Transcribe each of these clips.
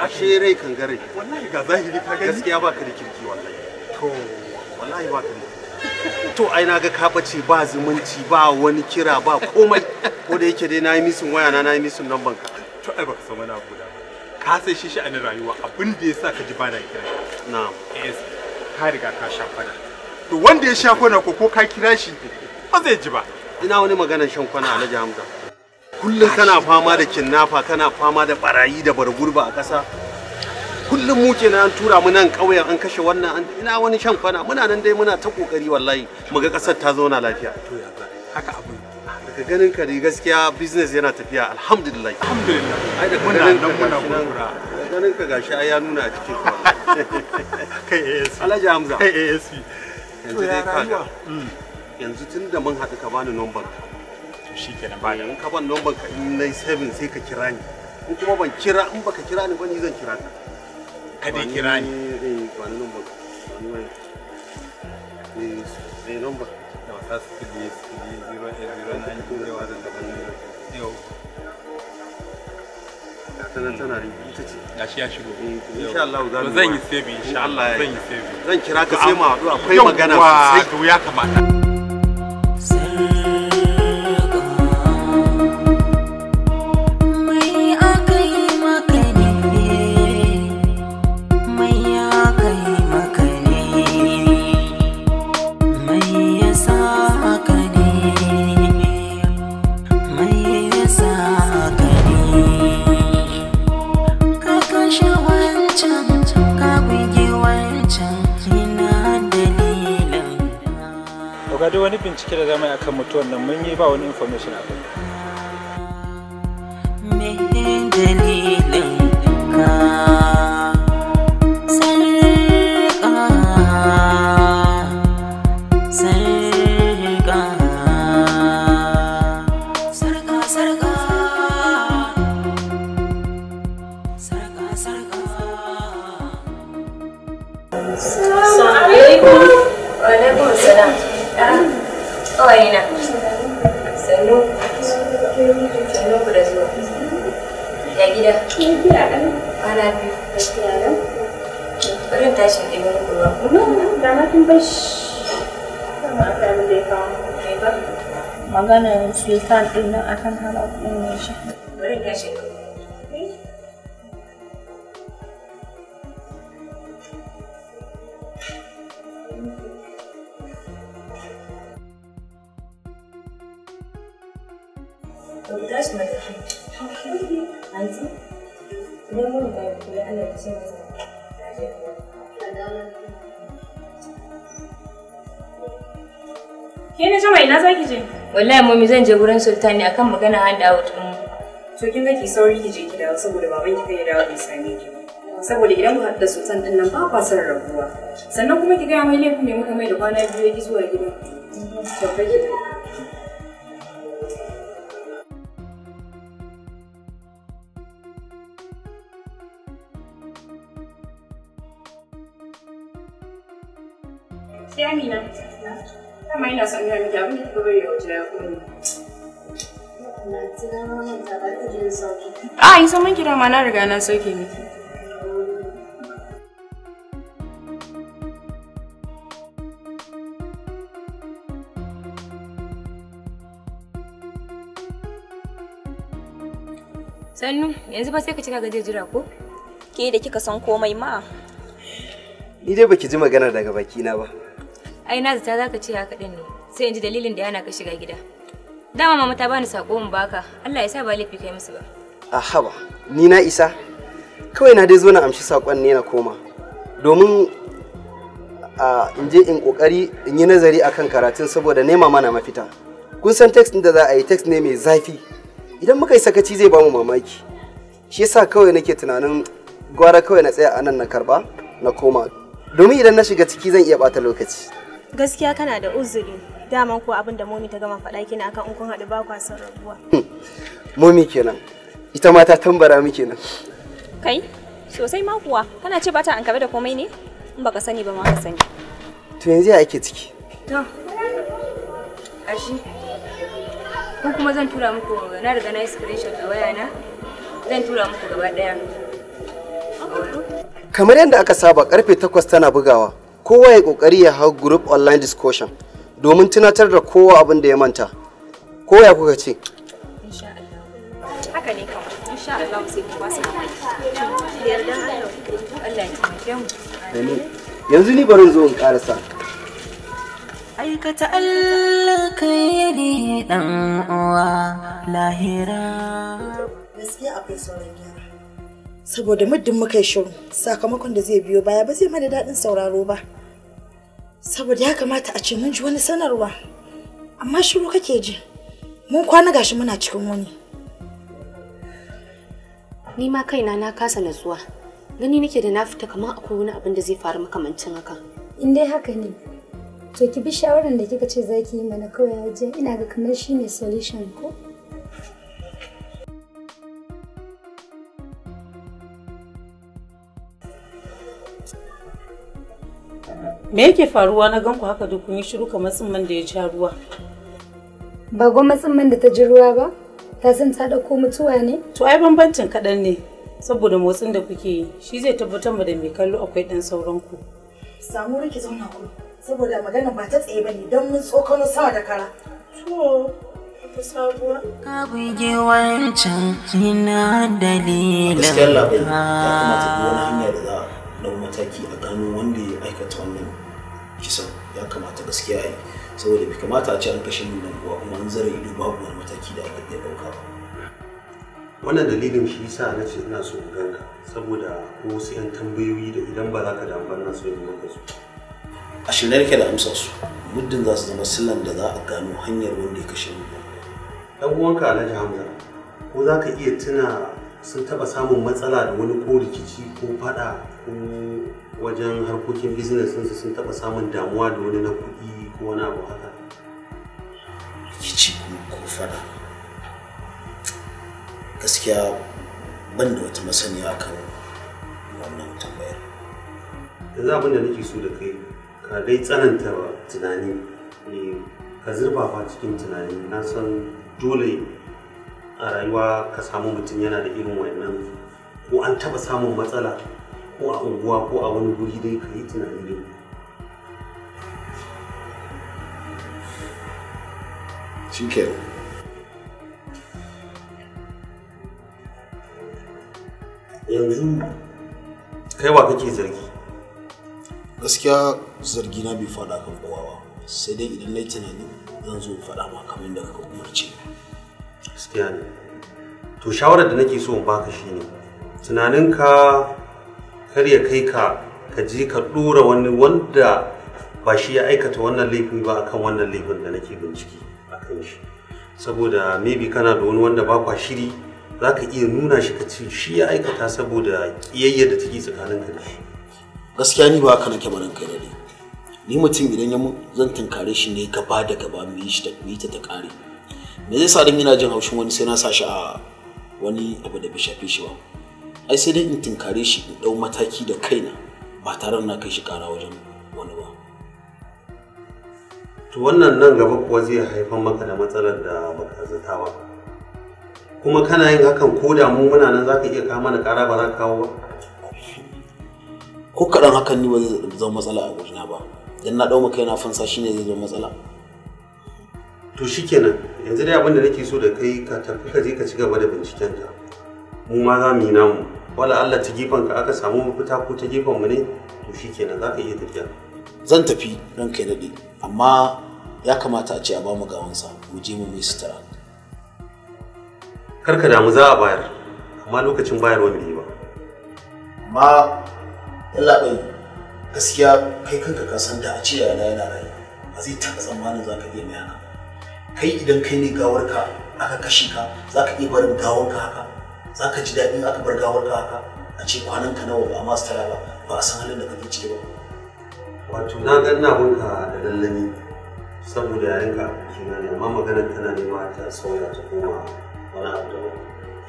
ashe rai kan gare. Wallahi ga zahiri ka gani. Gaskiya baka da kirki wallahi. To wallahi baka da. To ai naga ka bace ba zumunci ba wani kira ba komai. Ko da yake dai nayi misin waya na nayi misin number ka. To ai baka san wani abu da. Ka sai shi sha'anin rayuwa abin da yasa ka ji bana kira. Na'am. Ka riga ka sha kwana. To wanda ya sha kwana ko ka kira shi ba zai ji ba. Ina wani maganar shan kwana Alhaji Hamza. Kullum kana fama da kinnafa kana fama da barayi da bargurba a ƙasa. Kullum mu kenan an tura mu nan ƙauyen an kashe wannan ina wani shan kwana muna nan dai muna ta kokari wallahi mu ga ƙasar ta zauna lafiya. To ya haka abu. Daga ganin ka dai gaskiya business yana tafiya alhamdulillah. Alhamdulillah. Ai da ganin ka muna gurgura. Ganin ka gashi ai ya nuna a cikin kai ASP. Alhaji Hamza. Kai ASP. Yanzu dai kaga. Yanzu tunda mun haɗu ka bani number ka. Shi kenan ba in ka ban number ka in nayi 7 sai ka kira ni in kuma ban kira in baka kira ni ba ni zan kira ka ka dai kira ni ba ni number ba ni number da wata su kudi 080 yau tana ita ce gashi ya shigo insha Allah zan yi save insha Allah zan yi save zan kira ka sai mu haɗu akwai magana sosai to ya kamata ga duk wani bincike da zama akan mutuwan nan mun yi ba wani information a kai. Me dalilin ka Kawaina, sannu ku da zuwa. Ya gida? Kwana biyu. Bari tashi da mun ruwa. Da na tun bashi. Kama aka yi da ya kawo. Mai ba? Maganar Sultan ɗin nan akan hana ɗin shi. Bari tashi da Guys, my auntie, no more by the other things. Ke ne jama'a ina zaki je? Wallahi mummy zan je gurin Sultan ne akan magana hand out din. To kin ga ki sauri ki je ki dawo saboda baban ki kai ya dawo in same ki. Saboda idan mu haɗu da Sultan din nan ba kwa son rabuwa. Sannan kuma ki ga mai laifin ne muka mai da kwana biyu ya zuwa gidan. To kai ki Sai Amina, kama ina son gaya miki abin da kika bari ya wuce ya kuma. A yi saman kira ma na riga na sauke miki. Sannu, yanzu ba sai ka cika gaje jira ko? Ke da kika san komai ma. Ni dai baki ji magana daga bakina ba. Ai na zata zaka ce haka din ne. Sai in ji dalilin da yana ka shiga gida. Dama mama ta bani sako mu baka. Allah ya sa ba laifi kai musu ba. Aha ba, ni na isa. Kawai na dai zo na amshi sakon ne na koma. Domin in je in kokari in yi nazari akan karatun saboda nema mana mafita. Kun san text din da za a yi text ne mai zafi. Idan muka yi sakaci zai ba mu mamaki. Shi yasa kawai nake tunanin gwara kawai na tsaya anan na karba na koma. Domin idan na shiga ciki zan iya bata lokaci. Gaskiya kana da uzuri. Daman ko abin da Momi ta gama faɗa kina akan in kun haɗu ba kwa son rabuwa. Momi kenan. Ita ma ta tambara miki kenan. Kai, sosai ma kuwa. Kana ce ba ta ankabe da komai ne? In baka sani ba ma ka sani. To yanzu ya ake ciki? To. Ashi. Ko kuma zan tura muku na riga na yi screenshot a wayana. Zan tura muku gaba daya. kamar yadda aka saba karfe 8 tana bugawa, kowa ya kokari ya hau group online discussion domin tunatar da kowa abin da ya manta. Ko ya kuka ce? Insha Allah. Haka ne kawai. Insha Allah sai ku ba su yardan Allah. Allah ya taimake mu. Amin. Yanzu ni barin zo in karasa. Aikata Allah kai ne dan uwa lahira. Gaskiya akwai sauran gyara. Saboda muddin muka yi shiru, sakamakon da zai biyo baya ba zai mana daɗin sauraro ba. Saboda ya kamata a ce mun ji wani sanarwa. Amma shiru kake ji. Mun kwana gashi muna cikin wani. Ni ma kaina na kasa natsuwa. Gani nake da na fita kamar akwai wani abin da zai faru makamancin haka. In dai haka ne, to ki bi shawaran da kika ce zaki yi mana kawai Hajiya. Ina ga kamar shine solution ko? Me yake faruwa na ganku haka duk kun yi shiru kamar tsimman da ya ja ruwa? Ba gwamnatin man da ta ji ruwa ba? Ta san ta dauko mutuwa ne? To ai bambancin kaɗan ne. Saboda motsin da kuke yi, shi zai tabbatar mu da mai kallo akwai ɗan sauran ku. Samu rike zauna ku. Saboda magana ba ta tsaye bane don mun tsokano sama da kara. To, ta sabuwa. Ka buge wancan ina dalilin. Gaskiya labai ya kamata duk wani hanya da za a dau mataki a gano wanda ya aikata wannan kisan ya kamata gaskiya yi. Saboda bai kamata a ce an kashe min nan kuwa kuma an zara ido babu wani mataki da aka iya ɗauka ba. Wannan dalilin shi yasa na ce ina so in ganka saboda ko wasu 'yan tambayoyi da idan ba za ka damu ba na so in maka su. A shirye nake da amsa su muddin za su zama sillan da za a gano hanyar wanda ya kashe min. Dan uwanka Alhaji Hamza ko za ka iya tuna sun taɓa samun matsala da wani ko rikici ko faɗa ko wajen harkokin business ɗinsu sun taɓa samun damuwa da wani na kuɗi ko wani abu haka? Rikici ko faɗa? Gaskiya ban da wata masaniya akan wannan tambayar. Yanzu abin da nake so da kai ka dai tsananta tunani ka zurfafa cikin tunani. Na san dole a rayuwa ka samu mutum yana da irin wannan ko an taɓa samun matsala ko a unguwa ko a wani guri dai ka yi tunani dai. Shikenan. Yanzu kai wa kake zargi? Gaskiya zargi na bai faɗa kan kowa ba, sai dai idan na yi tunani zan zo faɗa ma kamar da kaka umarce. Gaskiya ne. To shawarar da nake so in baka shine tunaninka kar ya kai ka je ka ɗora wani wanda ba shi ya aikata wannan laifin ba akan wannan laifin da nake bincike akan shi. Saboda maybe kana da wani wanda ba kwa shiri za ka iya nuna shi ka ce shi ya aikata saboda ƙiyayya da take tsakaninka da shi. Gaskiya ni ba haka nake barin kai dai. Ni mutum idan ya zan tunkare shi ne gaba da gaba mu yi shi mu yi ta kare. Me zai sa dan ina jin haushin wani sai na sa shi a wani abu da bai shafe shi ba. Ai sai dai in tunkare shi in dau mataki da kaina ba tare da na kai shi kara wajen wani ba. To wannan nan gaba kuwa zai haifar maka da matsalar da baka zata ba. Kuma kana yin hakan ko da mu muna nan zaka iya kawo mana kara ba za ka kawo ba. Ko kaɗan hakan ni ba zai zama matsala a gurina ba. Dan na dau maka yana fansa shine zai zama matsala. To shikenan yanzu dai abin da nake so da kai ka tafi ka je ka ci gaba da bincikenka. Mu ma za mu yi namu. Wala Allah ta gefen ka aka samu mafita ko ta gefen mu ne to shikenan za ka iya tafiya. Zan tafi ran kai daɗe amma ya kamata a ce a ba mu gawansa mu je mu mai sutura. Karka damu za a bayar amma lokacin bayarwa bai yi ba. Amma yalla bai gaskiya kai kanka ka san da a ce yana rai ba zai taɓa tsammanin za ka iya mai haka. Kai idan kai ne gawarka aka kashe ka za ka iya barin gawarka haka za ka ji daɗin aka bar gawarka haka a ce kwananka nawa ba a masu tara ba a san halin da kake ciki ba. Wato na ga ina bunka da lallami saboda yarinka abokina ne amma maganar tana nema ta sauya ta koma wani abu daban.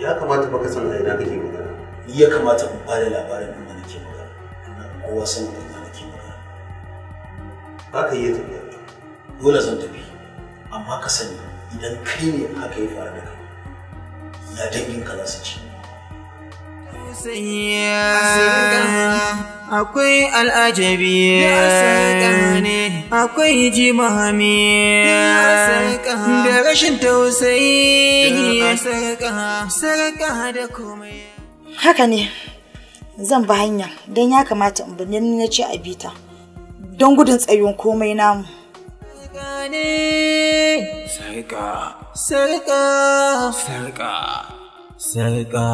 Ya kamata baka san a ina kake magana. Ni ya kamata in ba da labarin inda nake magana. Kowa san inda nake magana. Za ka iya tafiya. Dole zan tafi. Amma ka sani idan kai ne haka ya faru da kai. Ya danginka za su ci. akwai al'ajabi sarƙa ne, akwai jimami da rashin tausayi sarƙa da komai. Haka ne, zan ba hanya don ya kamata in birni na ce a bita don gudun tsayon komai namu. Sarƙa, sarƙa, sarƙa, sarƙa.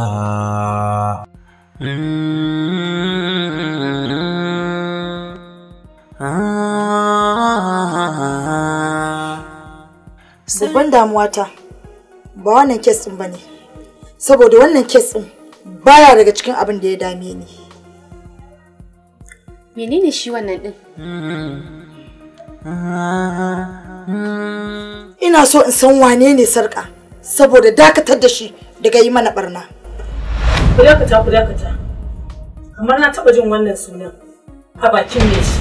Babban damuwata ba wannan kes ɗin ba ne, saboda wannan kes ɗin baya daga cikin abin da ya dame ni. Menene shi wannan ɗin? Ina so in san wane ne Sarƙa saboda dakatar da shi daga yi mana barna. Ku dakata. Kamar na taɓa jin wannan sunan a bakin me shi.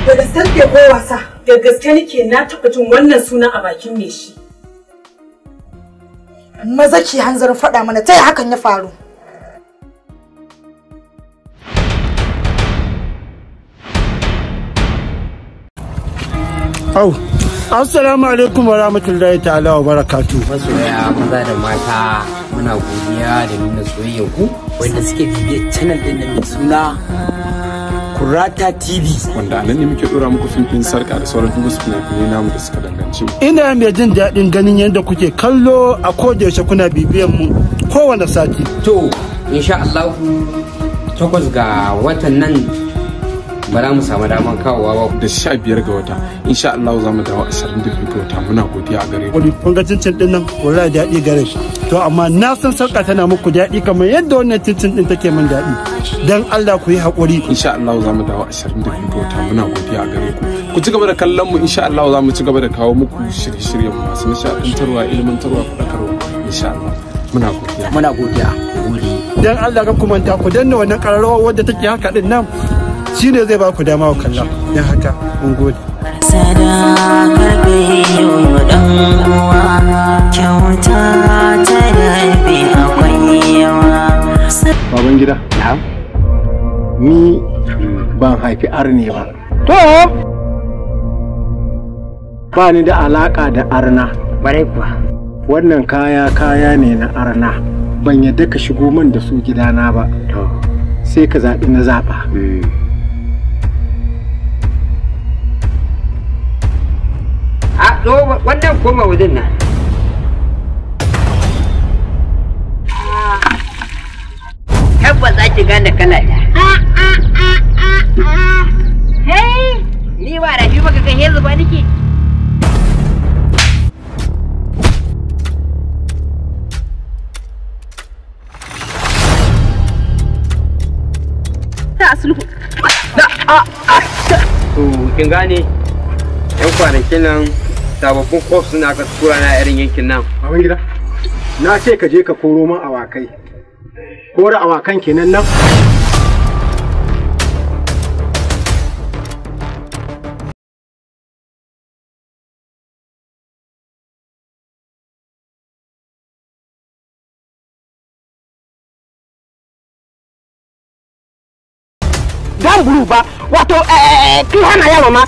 Da gaske ke ko wasa? Da gaske nake na taɓa jin wannan sunan a bakin me shi. Maza ki hanzarin faɗa mana ta hakan ya faru. Au, assalamu alaikum wa rahmatullahi ta'ala wa barakatu. Masoya maza da mata muna godiya da nuna soyayyar ku wanda suke bibiyar channel din nan mai suna Kurata TV. Wanda a nan ne muke dora muku fim din sarka da sauran duk wasu fina-finai namu da suka danganci. Ina mai jin daɗin ganin yadda kuke kallo a kodayaushe kuna bibiyan mu kowane sati. To, insha Allah 8 ga watan nan ba za mu samu daman kawowa ba. Da 15 ga wata insha Allah za mu dawo 22 ga wata muna godiya a gare ku. Kun ga cincin din nan wallahi daɗi gare shi. To amma na san sarka tana muku daɗi kamar yadda wannan cincin din take min daɗi. Dan Allah ku yi haƙuri. Insha Allah za mu dawo 22 ga wata muna godiya a gare ku. Ku ci gaba da kallon mu insha Allah za mu ci gaba da kawo muku shirye-shiryen masu nishaɗantarwa, ilmantarwa, faɗakarwa insha Allah. Muna godiya. Muna godiya. Dan Allah ka kumanta ku danna wannan ƙararrawa wadda take haka din nan. Shine zai ba ku dama ku kalla. Dan haka mun gode. Sadakar biyu dan uwa kyauta ta dabe akwai yawa. Baban gida. Ni ban haifi arne ba. To ba ni da alaka da arna. Bare kuwa. Wannan kaya ne na arna. Ban yadda ka shigo min da su gidana ba. To sai ka zaɓi na zaɓa. Wannan koma wajen nan. Tabbas za ki gane kala ta. Hey! Ni ba da shi baka ga hezu ba nake. Ta sulhu. To kin gane? Yan kwanakin nan sababbin kof suna ka tura na irin yankin nan. Baban gida, na ce ka je ka koro min awakai. Kora awakan kenan nan. Dan buru ba wato kin hana yaro na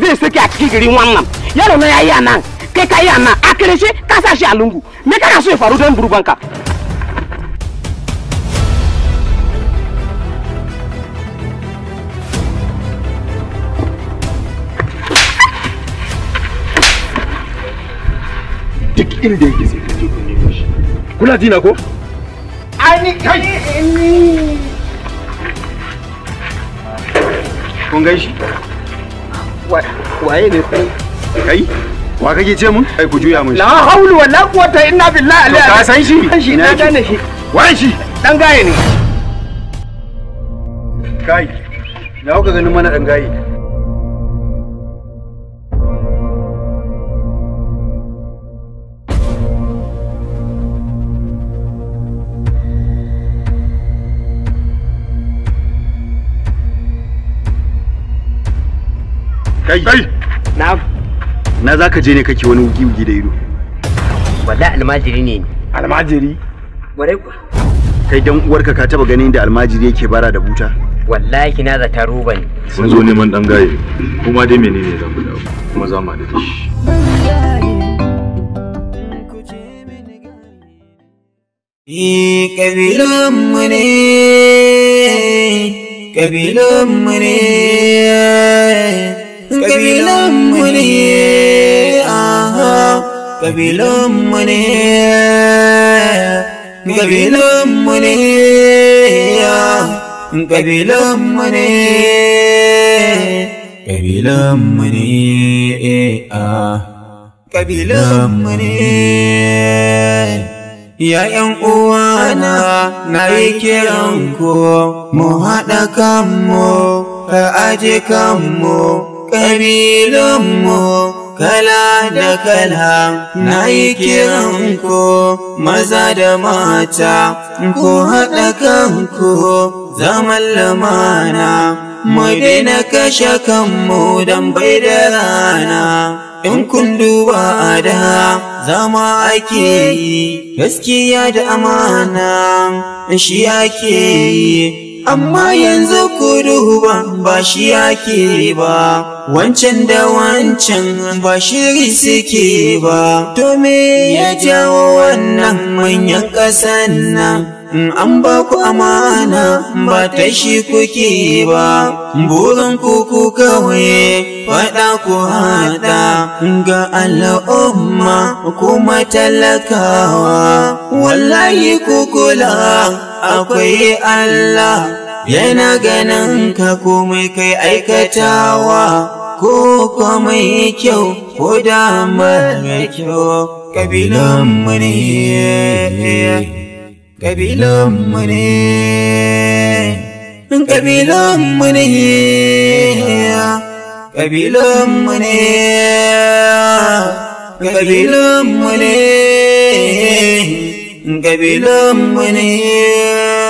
zai sake a cikin garin wannan yaro na yayi anan kai kai anan a kire shi ka sa shi a lungu me kana so ya faru dan buru banka duk inda yake sai ka je ku nemo shi kuna jina ko ai kai kun gan shi waye ne kai kai wa kake ce mun kai ku juya mun la haulu wala quwwata illa billahi alaihi ka san shi na gane shi waye shi dan gaye ne kai na kuka ganin mana dan gaye kai na za ka je ne kake wani wugi da ido wallahi almajiri ne almajiri bare ku kai dan uwarka ka taba ganin da almajiri yake bara da buta? Wallahi na zata roba ne. Sun zo neman dan gaye kuma dai menene za mu dawo kuma za mu da shi. Kabilanmu ne, kabilanmu ne, kabilanmu ne, aha, kabilanmu ne, kabilanmu ne, kabilanmu ne, kabilanmu ne, ah, kabilanmu ne. ‘Ya'yan uwana na yi kiran ku, mu haɗa kanmu, ka aje kanmu, ƙabilunmu kala da kala. Na yi kiran ku, maza da mata, ku haɗa kanku, zaman lamana, mu daina kashe kanmu don bai da rana. In kun duba a da zama ake yi, gaskiya da amana shi ake yi, amma yanzu ku duba ba shi ake ba, wancan da wancan ba shiri suke ba. To me ya jawo wannan manyan ƙasan nan? An ba ku amana ba ta shi kuke ba, burin ku kawai faɗa ku haɗa ga al'umma kuma talakawa. Wallahi ku kula akwai Allah yana ganin ka komai kai aikatawa, ko komai kyau ko da mara kyau. Kabilanmu ne, kabilanmu ne, kabilanmu ne, kabilanmu ne, kabilanmu ne, kabilanmu ne.